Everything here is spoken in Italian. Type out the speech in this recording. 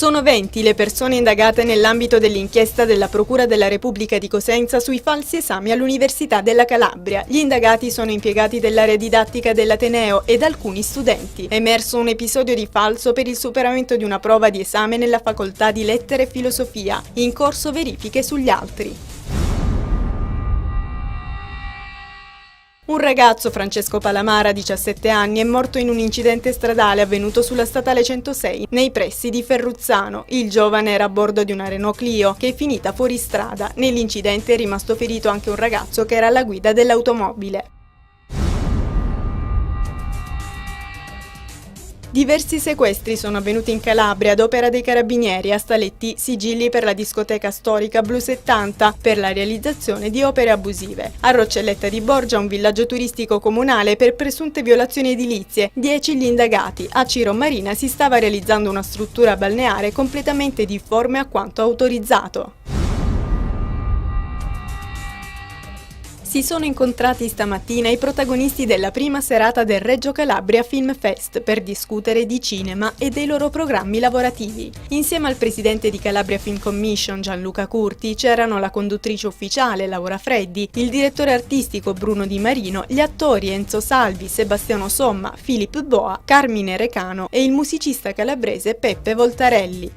Sono 20 le persone indagate nell'ambito dell'inchiesta della Procura della Repubblica di Cosenza sui falsi esami all'Università della Calabria. Gli indagati sono impiegati dell'area didattica dell'Ateneo ed alcuni studenti. È emerso un episodio di falso per il superamento di una prova di esame nella facoltà di Lettere e Filosofia. In corso verifiche sugli altri. Un ragazzo, Francesco Palamara, 17 anni, è morto in un incidente stradale avvenuto sulla statale 106, nei pressi di Ferruzzano. Il giovane era a bordo di una Renault Clio, che è finita fuori strada. Nell'incidente è rimasto ferito anche un ragazzo che era alla guida dell'automobile. Diversi sequestri sono avvenuti in Calabria ad opera dei carabinieri. A Staletti sigilli per la discoteca storica Blu 70 per la realizzazione di opere abusive. A Roccelletta di Borgia, un villaggio turistico comunale, per presunte violazioni edilizie. 10 gli indagati. A Ciro Marina si stava realizzando una struttura balneare completamente difforme a quanto autorizzato. Si sono incontrati stamattina i protagonisti della prima serata del Reggio Calabria Film Fest per discutere di cinema e dei loro programmi lavorativi. Insieme al presidente di Calabria Film Commission Gianluca Curti c'erano la conduttrice ufficiale Laura Freddi, il direttore artistico Bruno Di Marino, gli attori Enzo Salvi, Sebastiano Somma, Filippo Boa, Carmine Recano e il musicista calabrese Peppe Voltarelli.